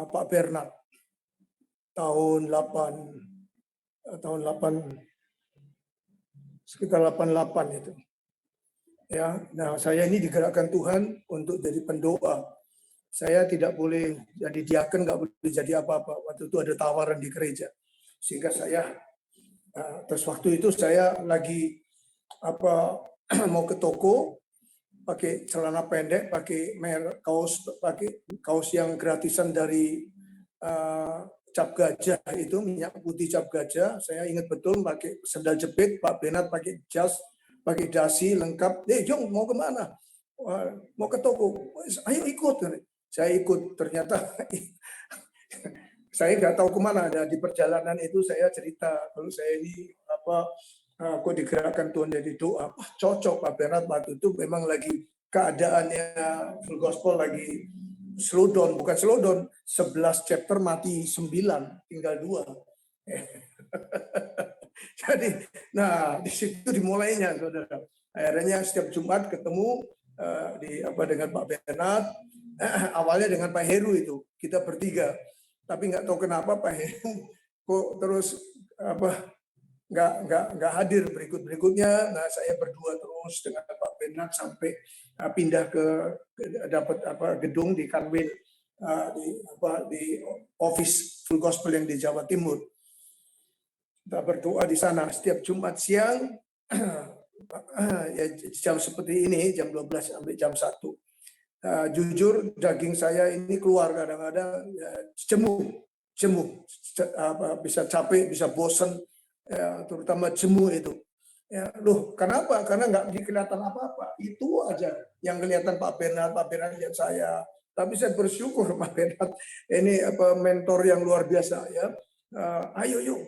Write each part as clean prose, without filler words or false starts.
Pak Bernard tahun 8 sekitar 88 itu. Ya, nah saya ini digerakkan Tuhan untuk jadi pendoa. Saya tidak boleh jadi diaken, nggak boleh jadi apa-apa. Waktu itu ada tawaran di gereja, sehingga saya terus waktu itu saya lagi mau ke toko, pakai celana pendek, pakai kaos yang gratisan dari Cap Gajah itu, minyak putih Cap Gajah. Saya ingat betul, pakai sandal jepit. Pak Benat pakai jas, pakai dasi lengkap. Jong, mau kemana? Mau ke toko. Ayo ikut. Saya ikut. Ternyata saya nggak tahu kemana. Ada di perjalanan itu saya cerita kalau saya ini kok digerakkan Tuhan jadi doa. Cocok Pak Bernard waktu itu memang lagi keadaannya full gospel lagi slow down, bukan slow down, 11 chapter mati 9, tinggal 2. Jadi, nah di situ dimulainya, saudara. Akhirnya setiap Jumat ketemu dengan Pak Bernard, awalnya dengan Pak Heru itu, kita bertiga. Tapi nggak tahu kenapa Pak Heru kok terus nggak hadir berikutnya. Nah saya berdua terus dengan Pak Bernard sampai pindah ke dapat gedung di Kanwil, di office full gospel yang di Jawa Timur. Kita berdoa di sana setiap Jumat siang, ya jam seperti ini, jam 12 sampai jam 1. Jujur daging saya ini keluar kadang-kadang, ya, jemu, bisa capek, bisa bosan, ya, terutama jemu itu. Ya, loh, kenapa? Karena nggak kelihatan apa-apa. Itu aja yang kelihatan Pak Bernard lihat saya. Tapi saya bersyukur Pak Bernard ini mentor yang luar biasa ya. Ayo yuk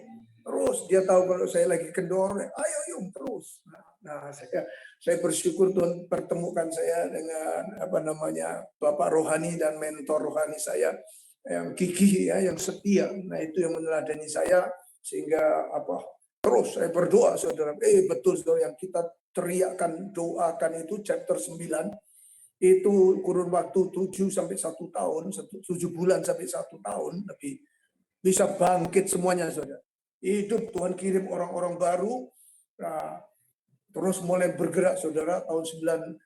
terus, dia tahu kalau saya lagi kendor, ayo yuk terus. Nah saya bersyukur Tuhan pertemukan saya dengan Bapak rohani dan mentor rohani saya yang gigih ya, yang setia. Nah itu yang meneladani saya sehingga terus saya berdoa, saudara. Betul, saudara, yang kita teriakkan, doakan itu chapter 9, itu kurun waktu 7 sampai 1 tahun, 7 bulan sampai 1 tahun, lebih bisa bangkit semuanya, saudara. Hidup, Tuhan kirim orang-orang baru, terus mulai bergerak, saudara, tahun 91,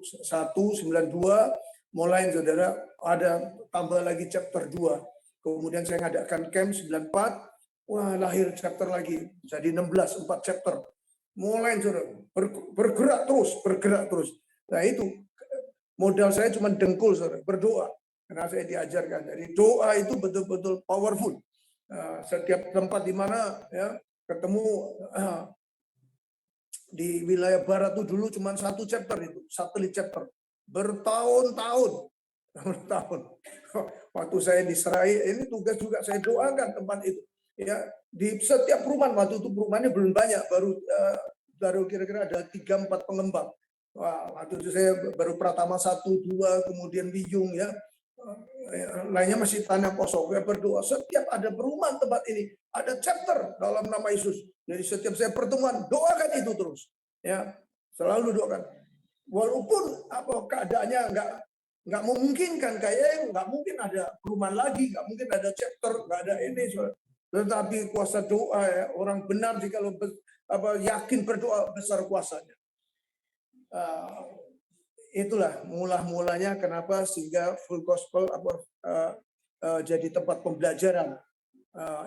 92, mulai, saudara, ada tambah lagi chapter 2. Kemudian saya ngadakan camp 94, wah, lahir chapter lagi, jadi 16, 4 chapter. Mulai, saudara, bergerak terus. Nah itu, modal saya cuma dengkul, saudara, berdoa. Karena saya diajarkan, jadi doa itu betul-betul powerful. Setiap tempat di mana ya ketemu, di wilayah barat itu dulu cuma 1 chapter itu, satelit chapter. Bertahun-tahun. Waktu saya di Serai, ini tugas juga saya doakan tempat itu. Ya, di setiap perumahan, waktu itu perumahannya belum banyak, baru kira-kira ada 3-4 pengembang. Wah, waktu itu saya baru Pratama 1, 2, kemudian Wiyung ya. Lainnya masih tanah kosong. Saya berdoa setiap ada perumahan tempat ini ada chapter dalam nama Yesus. Jadi setiap saya pertemuan doakan itu terus. Ya, selalu doakan. Walaupun keadaannya nggak memungkinkan, kayaknya nggak mungkin ada perumahan lagi, nggak mungkin ada chapter, nggak ada ini. Tetapi kuasa doa ya, orang benar jika yakin berdoa besar kuasanya. Itulah mulanya kenapa sehingga full gospel jadi tempat pembelajaran.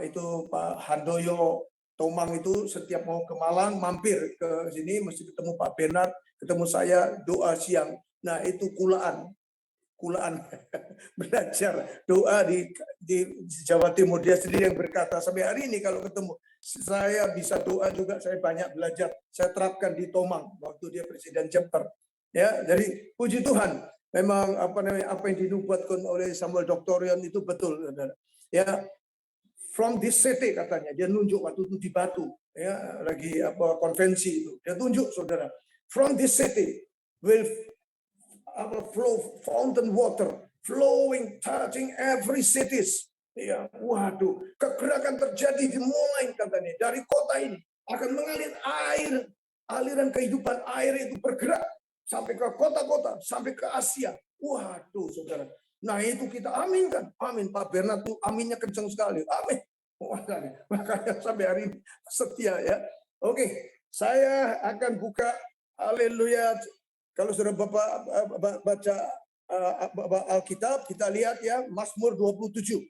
Itu Pak Handoyo Tomang itu setiap mau ke Malang mampir ke sini mesti ketemu Pak Bernard, ketemu saya, doa siang. Nah itu kulaan belajar doa di Jawa Timur. Dia sendiri yang berkata sampai hari ini kalau ketemu saya bisa doa juga, saya banyak belajar, saya terapkan di Tomang waktu dia presiden chapter. Ya, jadi puji Tuhan, memang apa yang dinubuatkan oleh Samuel Doktorion itu betul, saudara. Ya, from this city katanya, dia nunjuk waktu itu di Batu, ya lagi konvensi itu, dia tunjuk, saudara, from this city will flow fountain water, flowing, touching every cities. Ya, waduh, kegerakan terjadi dimulai katanya dari kota ini akan mengalir air, aliran kehidupan air itu bergerak sampai ke kota-kota, sampai ke Asia. Waduh, saudara. Nah itu kita aminkan. Amin. Pak Bernard tuh aminnya kencang sekali. Amin. Makanya sampai hari ini setia ya. Oke, saya akan buka haleluya. Kalau sudah Bapak baca Alkitab, kita lihat ya Mazmur 27.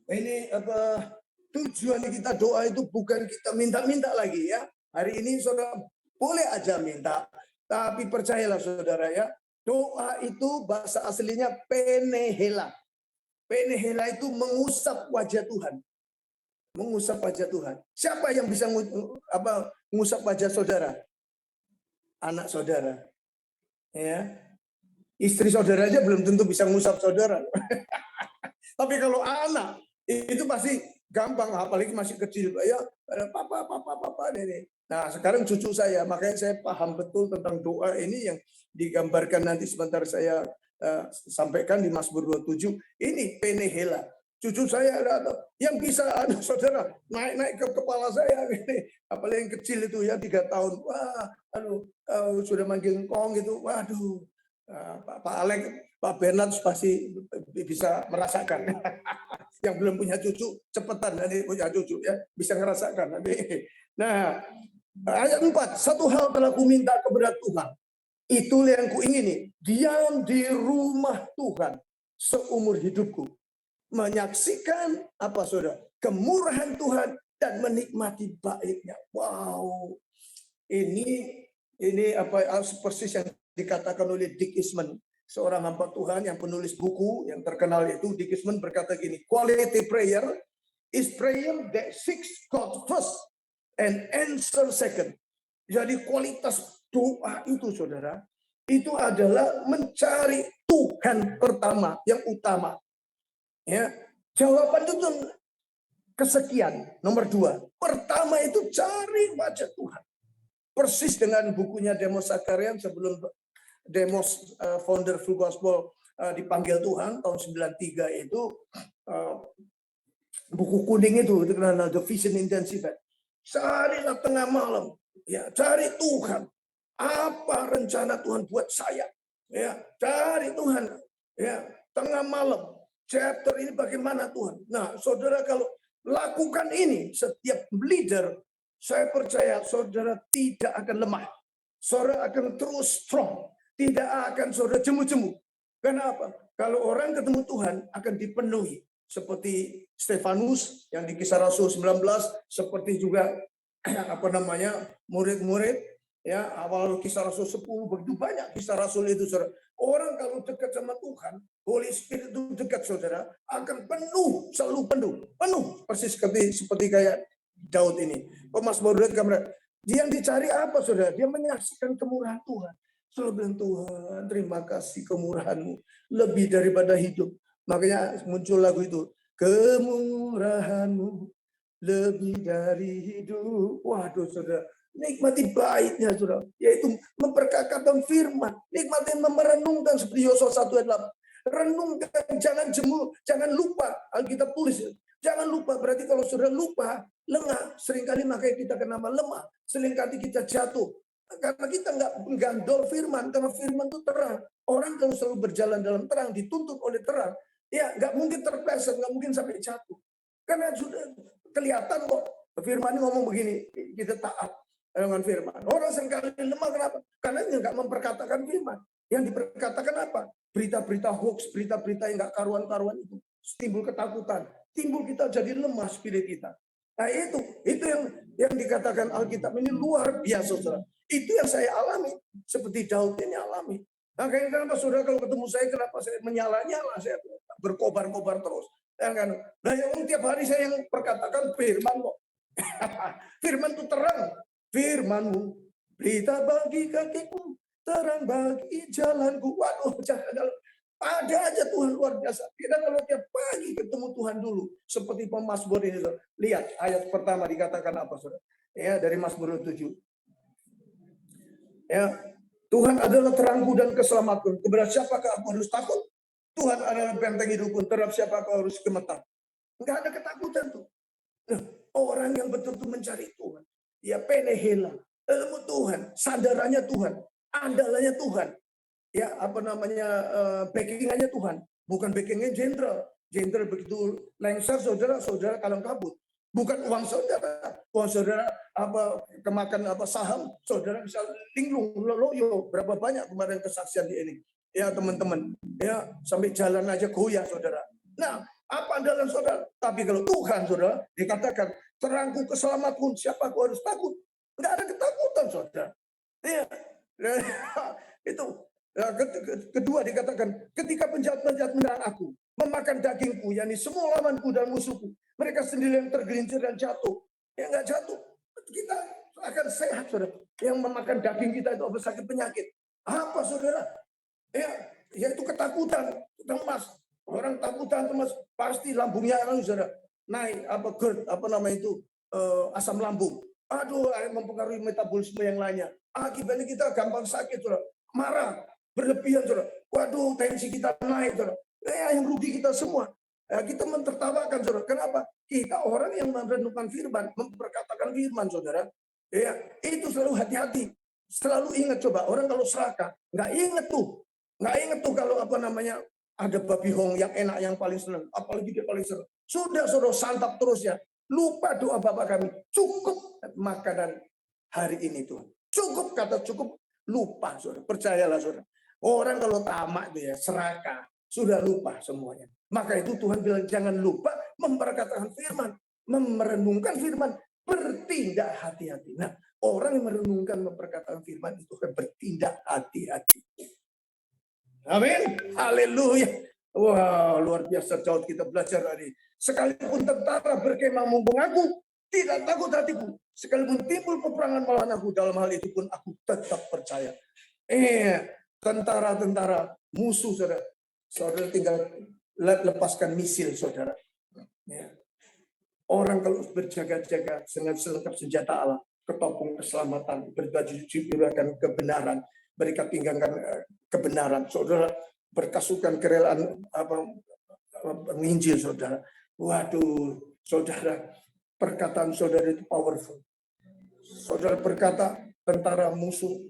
Ini apa tujuan kita doa itu bukan kita minta-minta lagi ya. Hari ini saudara boleh aja minta, tapi percayalah saudara ya, doa itu bahasa aslinya penehela. Penehela itu mengusap wajah Tuhan. Mengusap wajah Tuhan. Siapa yang bisa mengusap wajah saudara? Anak saudara. Ya. Istri saudara aja belum tentu bisa mengusap saudara. Tapi kalau anak itu pasti gampang, apalagi masih kecil. Ya, papa ini. Nah, sekarang cucu saya, makanya saya paham betul tentang doa ini yang digambarkan nanti sebentar saya sampaikan di Mazmur 27. Ini penehela. Cucu saya ada yang bisa saudara naik ke kepala saya ini, apalagi yang kecil itu ya 3 tahun. Wah, sudah manggil engkong gitu. Waduh. Pak Alex, Pak Bernard pasti bisa merasakan. Yang belum punya cucu cepetan nanti punya cucu ya, bisa ngerasakan nanti. Nah, ayat 4, satu hal telah kuminta kepada Tuhan, itulah yang kuingini, diam di rumah Tuhan seumur hidupku, menyaksikan apa saudara, kemurahan Tuhan dan menikmati baiknya. Wow, ini apa persis yang dikatakan oleh Dick Eastman, seorang hamba Tuhan yang penulis buku yang terkenal itu. Dick Eastman berkata gini, quality prayer is prayer that seeks God first and answer second. Jadi kualitas doa itu saudara, itu adalah mencari Tuhan pertama, yang utama. Ya, jawaban itu kesekian. Nomor 2, pertama itu cari wajah Tuhan. Persis dengan bukunya Demos Zakarian sebelum Demos founder Full Gospel dipanggil Tuhan tahun 93 itu, buku kuning itu terkenal The Vision Intensive. Carilah tengah malam, ya cari Tuhan. Apa rencana Tuhan buat saya? Ya, cari Tuhan. Ya, tengah malam. Chapter ini bagaimana Tuhan? Nah, saudara kalau lakukan ini, setiap leader, saya percaya saudara tidak akan lemah. Saudara akan terus strong. Tidak akan saudara jemu-jemu. Kenapa? Kalau orang ketemu Tuhan akan dipenuhi. Seperti Stefanus yang di Kisah Rasul 19, seperti juga murid-murid ya, awal Kisah Rasul 10, begitu banyak Kisah Rasul itu saudara. Orang kalau dekat sama Tuhan, Holy Spirit itu dekat saudara, akan penuh, selalu penuh persis seperti kayak Daud ini. Mazmur dia yang dicari apa saudara? Dia menyaksikan kemurahan Tuhan. Selalu bilang, Tuhan terima kasih kemurahan-Mu lebih daripada hidup. Makanya muncul lagu itu, kemurahan-Mu lebih dari hidup. Waduh saudara, nikmati baiknya saudara, yaitu memperkatakan firman, nikmati merenungkan seperti Yosua 1 ayat 8. Renungkan, jangan jemu, jangan lupa. Alkitab tulis, jangan lupa. Berarti kalau saudara lupa, lengah, seringkali makanya kita kenapa lemah, seringkali kita jatuh. Karena kita nggak menggandol firman, karena firman itu terang. Orang kalau selalu berjalan dalam terang, dituntut oleh terang, ya nggak mungkin terpleset, nggak mungkin sampai jatuh. Karena sudah kelihatan kok, firman ini ngomong begini, kita taat dengan firman. Orang seringkali lemah, kenapa? Karena dia nggak memperkatakan firman. Yang diperkatakan apa? Berita-berita hoax, berita-berita yang nggak karuan-karuan itu. Timbul ketakutan, timbul kita jadi lemah spirit kita. Nah itu yang dikatakan Alkitab ini luar biasa, saudara. Itu yang saya alami, seperti Daud ini alami. Nah, kenapa saudara kalau ketemu saya, kenapa saya menyala-nyala, saya berkobar-kobar terus. Nah, yang tiap hari saya yang perkatakan firman kok. Firman itu terang. Firman-Mu, berita bagi kakiku, terang bagi jalanku. Waduh, jalan. Ada aja Tuhan luar biasa. Kita kalau tiap pagi ketemu Tuhan dulu. Seperti pemazmur ini. Saudara. Lihat ayat pertama dikatakan apa saudara? Ya, dari Mazmur 7. Ya, Tuhan adalah terangku dan keselamatan. Kepada siapakah aku harus takut? Tuhan adalah benteng hidupku. Terhadap siapa aku harus gemetar? Enggak ada ketakutan tuh. Nah, orang yang betul-betul mencari Tuhan. Ya penehela. Ilmu Tuhan. Sandarannya Tuhan. Andalannya Tuhan. ya apa namanya backingannya Tuhan, bukan backingnya jenderal. Jenderal begitu lengser saudara kalang kabut. Bukan uang saudara apa kemakan apa saham, saudara bisa linglung loyo berapa banyak kemarin kesaksian di ini. Ya teman-teman, ya sampai jalan aja goyah saudara. Nah, apa andalan saudara? Tapi kalau Tuhan saudara dikatakan terangku keselamatanku, siapa aku harus takut? Enggak ada ketakutan saudara. Ya, itu. Kedua dikatakan ketika penjahat-penjahat menyerang aku, memakan dagingku, yakni semua lawanku dan musuhku, mereka sendiri yang tergelincir dan jatuh. Yang enggak jatuh, kita akan sehat, saudara. Yang memakan daging kita itu sakit penyakit. Apa saudara? Ya, yaitu ketakutan, cemas. Orang takutan, cemas, pasti lambungnya akan saudara naik, apa nama itu asam lambung. Aduh, mempengaruhi metabolisme yang lainnya. Akibatnya kita gampang sakit, saudara. Marah, berlebihan, saudara. Waduh, tensi kita naik, saudara. Yang rugi kita semua. Kita mentertawakan, saudara. Kenapa? Kita orang yang merenungkan firman, memperkatakan firman, saudara. Ya, itu selalu hati-hati. Selalu ingat, coba. Orang kalau serakah, nggak ingat tuh kalau apa namanya, ada babi hong yang enak, yang paling senang. Apalagi dia paling senang. Sudah, saudara, santap terus ya. Lupa doa Bapak kami. Cukup makanan hari ini, Tuhan. Cukup, kata cukup. Lupa, saudara. Percayalah, saudara. Orang kalau tamak itu ya, serakah, sudah lupa semuanya. Maka itu Tuhan bilang jangan lupa memperkatakan firman, merenungkan firman, bertindak hati-hati. Nah, orang yang merenungkan memperkatakan firman itu akan bertindak hati-hati. Amin. Haleluya. Wah, luar biasa jauh kita belajar hari. Sekalipun tentara berkemah mumpung aku, tidak takut hatiku. Sekalipun timbul peperangan melawan aku, dalam hal itu pun aku tetap percaya. Tentara-tentara musuh, saudara. Saudara tinggal lepaskan misil, saudara. Ya. Orang kalau berjaga-jaga dengan selengkap senjata Allah, ketopong keselamatan, berbaju jubirkan kebenaran, berikat pinggangkan kebenaran, saudara, berkasukan kerelaan menginjil, saudara. Waduh, saudara, perkataan saudara itu powerful. Saudara berkata, tentara musuh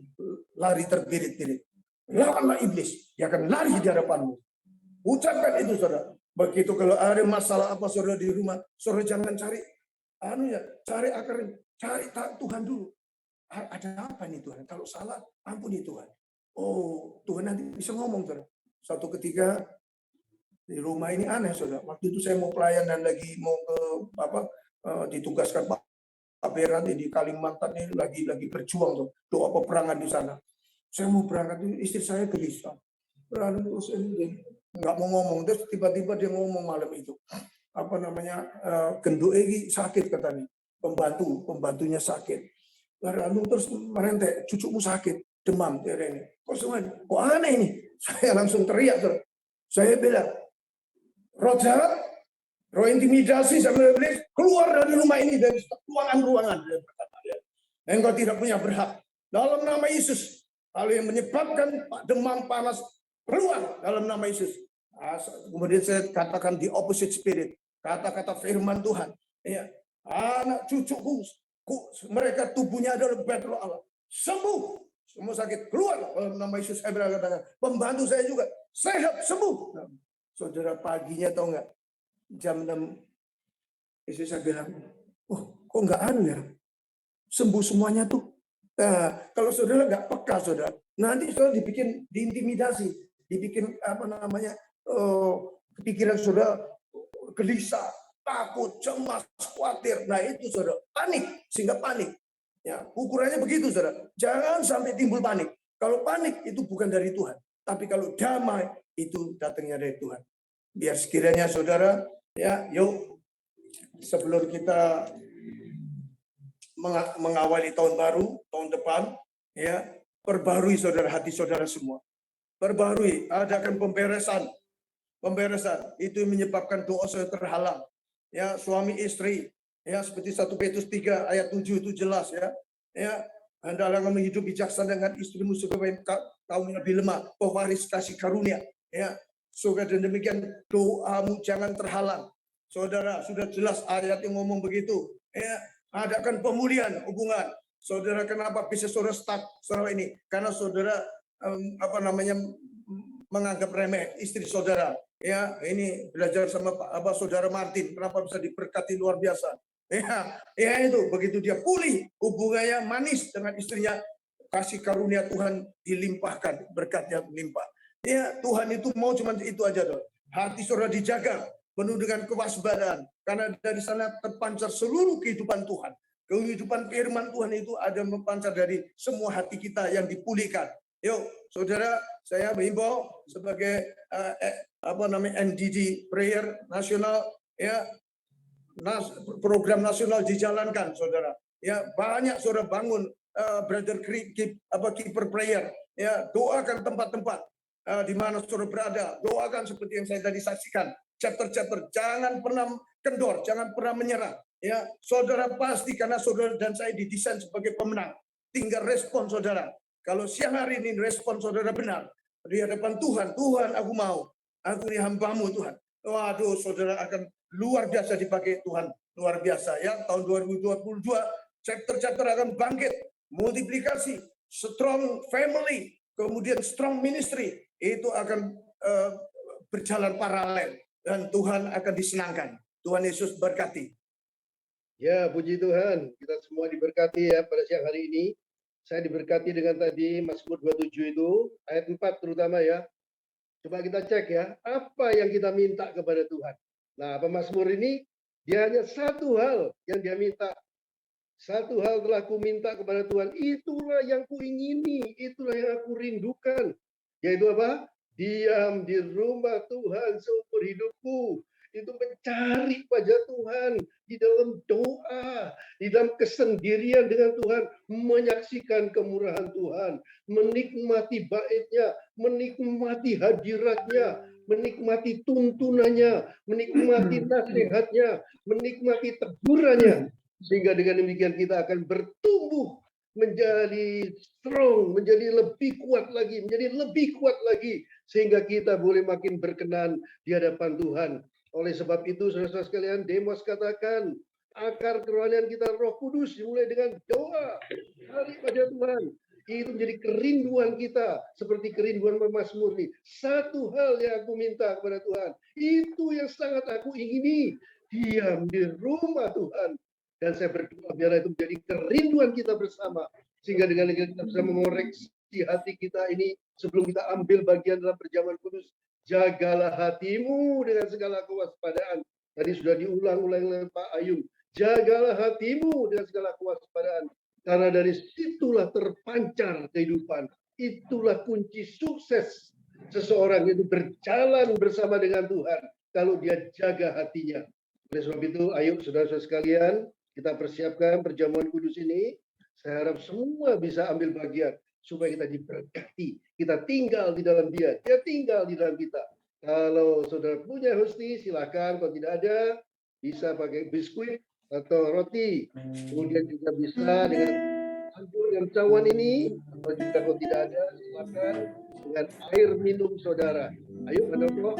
lari terbirit-birit. Lawanlah iblis, dia akan lari di hadapanmu. Ucapkan itu, saudara. Begitu kalau ada masalah apa saudara di rumah, saudara jangan cari cari akarnya, cari Tuhan dulu. Ada apa nih Tuhan? Kalau salah, ampuni Tuhan. Oh, Tuhan nanti bisa ngomong, saudara. Suatu ketika di rumah ini aneh, saudara. Waktu itu saya mau pelayanan lagi, mau ke ditugaskan Pak Beran di Kalimantan ini lagi berjuang tuh, doa peperangan di sana. Saya mau berangkat, istri saya gelisah. Terus nggak mau ngomong, terus tiba-tiba dia ngomong malam itu. Apa namanya, genduk ini sakit katanya. Pembantunya sakit. Lalu terus merentek, cucumu sakit, demam. Kok aneh ini? Saya langsung teriak. Saya bilang, roh jahat, roh intimidasi sama iblis, keluar dari rumah ini, dari ruangan-ruangan. Engkau tidak punya berhak. Dalam nama Yesus, hal yang menyebabkan demam panas, keluar dalam nama Yesus. Kemudian saya katakan di opposite spirit, kata-kata firman Tuhan. Ya, anak cucuku, mereka tubuhnya adalah bait roh Allah. Sembuh, semua sakit keluar dalam nama Yesus. Saya berkata, pembantu saya juga sehat, sembuh. Saudara, paginya tahu nggak? Jam 6, istri saya bilang, kok nggak ya? Sembuh semuanya tuh. Nah, kalau saudara nggak peka, saudara, nanti saudara diintimidasi, dibikin apa namanya, pikiran saudara gelisah, takut, cemas, khawatir. Nah itu saudara, panik, sehingga panik. Ya, ukurannya begitu, saudara. Jangan sampai timbul panik. Kalau panik itu bukan dari Tuhan, tapi kalau damai itu datangnya dari Tuhan. Biar sekiranya saudara, ya, yuk sebelum kita mengawali tahun baru, tahun depan, ya, perbarui saudara hati saudara semua. Perbarui, adakan pemberesan. Itu menyebabkan doa saudara terhalang. Ya, suami istri, ya, seperti 1 Petrus 3 ayat 7 itu jelas, ya. Ya, hendaklah kamu hidup bijaksana dengan istrimu supaya kamu lebih lemah, pewaris kasih karunia, ya. Saudara, demikian doamu jangan terhalang. Saudara, sudah jelas ayat yang ngomong begitu. Ya, adakan pemulihan hubungan. Saudara, kenapa bisa saudara stuck selama ini? Karena saudara apa namanya, menganggap remeh istri saudara. Ya, ini belajar sama saudara Martin, kenapa bisa diberkati luar biasa. Ya itu begitu dia pulih hubungannya manis dengan istrinya, kasih karunia Tuhan dilimpahkan, berkatnya melimpah. Ya, Tuhan itu mau cuma itu aja tuh. Hati saudara dijaga, penuh dengan kewaspadaan, karena dari sana terpancar seluruh kehidupan Tuhan. Kehidupan firman Tuhan itu ada memancar dari semua hati kita yang dipulihkan. Yuk, saudara, saya menghimbau sebagai NDD Prayer Nasional, ya, program nasional dijalankan, saudara. Ya, banyak saudara bangun brother keeper prayer. Ya, doakan tempat-tempat di mana saudara berada. Doakan seperti yang saya tadi saksikan. Chapter-chapter, jangan pernah kendor, jangan pernah menyerah. Ya, saudara pasti, karena saudara dan saya didesain sebagai pemenang. Tinggal respon saudara. Kalau siang hari ini respon saudara benar di hadapan Tuhan, Tuhan aku mau, aku ini hambamu Tuhan. Waduh, saudara akan luar biasa dipakai Tuhan, luar biasa ya. Tahun 2022 chapter-chapter akan bangkit, multiplikasi, strong family, kemudian strong ministry, itu akan berjalan paralel dan Tuhan akan disenangkan. Tuhan Yesus berkati. Ya, puji Tuhan, kita semua diberkati ya pada siang hari ini. Saya diberkati dengan tadi Mazmur 27 itu, ayat 4 terutama ya. Coba kita cek ya, apa yang kita minta kepada Tuhan. Nah, pemazmur ini, dia hanya satu hal yang dia minta. Satu hal telah ku minta kepada Tuhan, itulah yang kuingini, itulah yang aku rindukan. Yaitu apa? Diam di rumah Tuhan seumur hidupku. Itu mencari wajah Tuhan di dalam doa, di dalam kesendirian dengan Tuhan, menyaksikan kemurahan Tuhan, menikmati baitnya, menikmati hadiratnya, menikmati tuntunannya, menikmati nasihatnya, menikmati tegurannya. Sehingga dengan demikian kita akan bertumbuh menjadi strong, menjadi lebih kuat lagi, sehingga kita boleh makin berkenan di hadapan Tuhan. Oleh sebab itu, saudara-saudara sekalian, Demos katakan, akar kerohanian kita Roh Kudus dimulai dengan doa, cari wajah Tuhan. Itu menjadi kerinduan kita, seperti kerinduan pemazmur ini. Satu hal yang aku minta kepada Tuhan, itu yang sangat aku ingini, diam di rumah Tuhan. Dan saya berdoa biar itu menjadi kerinduan kita bersama, sehingga dengan kita bisa mengoreksi hati kita ini sebelum kita ambil bagian dalam perjamuan kudus. Jagalah hatimu dengan segala kewaspadaan. Tadi sudah diulang-ulang oleh Pak Ayung. Jagalah hatimu dengan segala kewaspadaan. Karena dari situlah terpancar kehidupan. Itulah kunci sukses seseorang itu berjalan bersama dengan Tuhan. Kalau dia jaga hatinya. Oleh sebab itu, ayo saudara-saudara sekalian, kita persiapkan perjamuan kudus ini. Saya harap semua bisa ambil bagian. Supaya kita diberkati, kita tinggal di dalam dia tinggal di dalam kita. Kalau saudara punya hosti, silakan. Kalau tidak ada, bisa pakai biskuit atau roti. Kemudian juga bisa dengan anggur yang cawan ini. Atau juga kalau tidak ada, silakan dengan air minum saudara. Ayo, Pak Doko.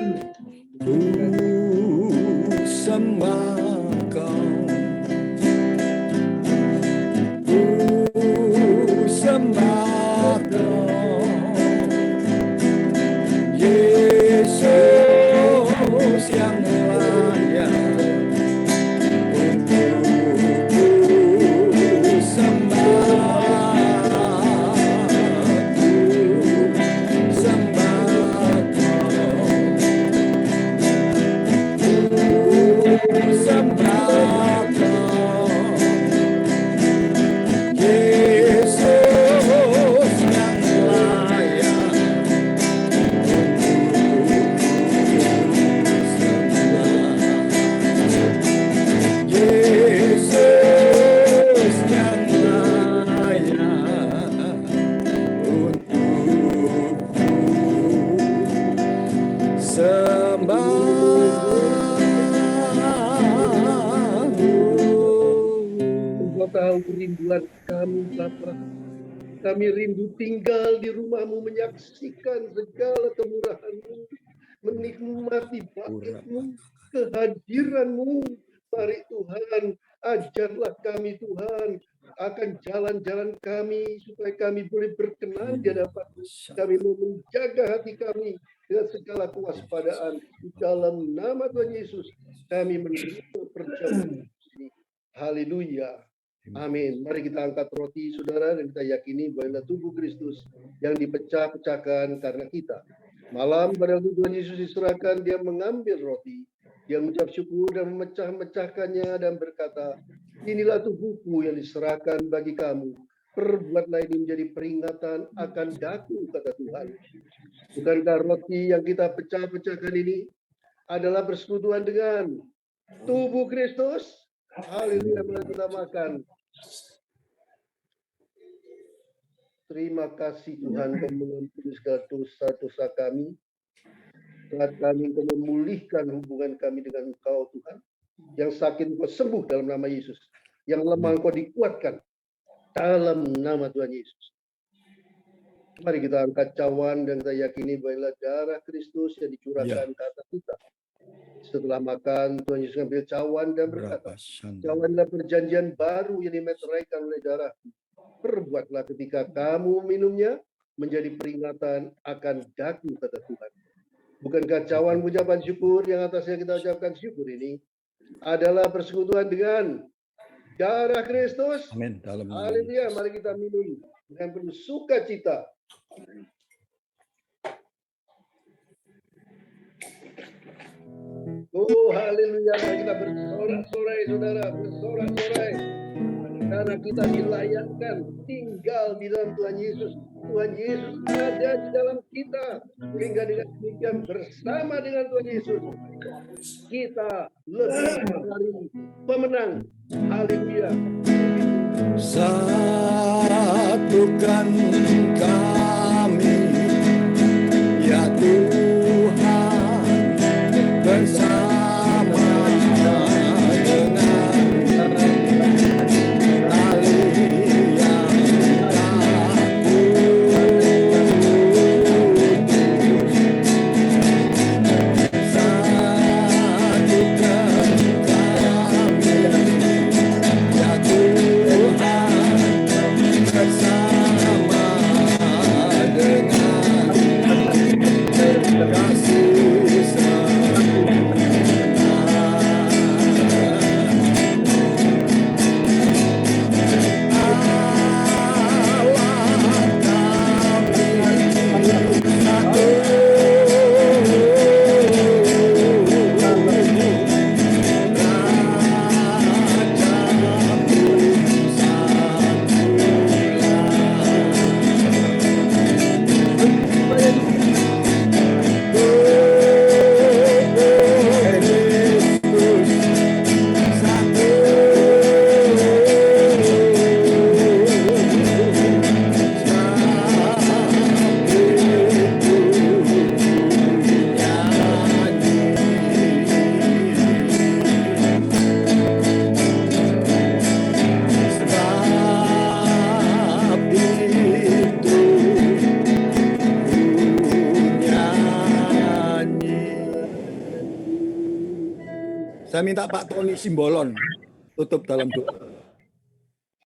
Sembah Kau, sembah Yesus yang layak untuk sembah, sembah Kau, sembah Kau, Yesus yang layak Yesus yang layak untuk sembah. Engkau tahu kerinduan kami, Bapa. Kami rindu tinggal di rumah-Mu, menyaksikan segala kemurahan-Mu, menikmati bait-Mu, kehadiran-Mu. Mari Tuhan, ajarlah kami Tuhan, akan jalan-jalan kami supaya kami boleh berkenan di hadapan kami, mau menjaga hati kami dengan segala kewaspadaan di dalam nama Tuhan Yesus. Kami menerima perjamuan ini. Haleluya. Amin. Mari kita angkat roti, saudara, dan kita yakini bahwa inilah tubuh Kristus yang dipecah-pecahkan karena kita. Malam pada waktu Tuhan Yesus diserahkan, dia mengambil roti, dia mengucap syukur dan memecah-mecahkannya dan berkata, inilah tubuhku yang diserahkan bagi kamu. Perbuatlah ini menjadi peringatan akan daku, kata Tuhan. Bukankah roti yang kita pecah-pecahkan ini adalah persekutuan dengan tubuh Kristus? Haleluya, mari kita makan. Terima kasih Tuhan, Kau mengampuni segala dosa-dosa kami. Saat kami Engkau memulihkan hubungan kami dengan Engkau Tuhan. Yang sakit Engkau sembuh dalam nama Yesus. Yang lemah Engkau dikuatkan dalam nama Tuhan Yesus. Mari kita angkat cawan dan kita yakini bahwa darah Kristus yang dicurahkan ke atas kita. Setelah makan, Tuhan Yesus ambil cawan dan berkata, cawanlah perjanjian baru yang dimeteraikan oleh darah. Perbuatlah ketika kamu minumnya menjadi peringatan akan daku, kata Tuhan. Bukankah cawan ucapan syukur yang atasnya kita ucapkan syukur ini adalah persekutuan dengan darah Kristus? Amin. Dalam nama Haleluya, mari kita minum dengan penuh sukacita. Oh, haleluya, mari kita bersorak-sorai, saudara, bersorak-sorai. Karena kita dilayakkan tinggal di dalam Tuhan Yesus. Tuhan Yesus ada di dalam kita. Sehingga dengan demikian bersama dengan Tuhan Yesus, kita lebih dari pemenang. Haleluya. Satukan kami, ya Tuhan, bersama dengan tali yang Saya minta Pak Tony Simbolon tutup dalam doa.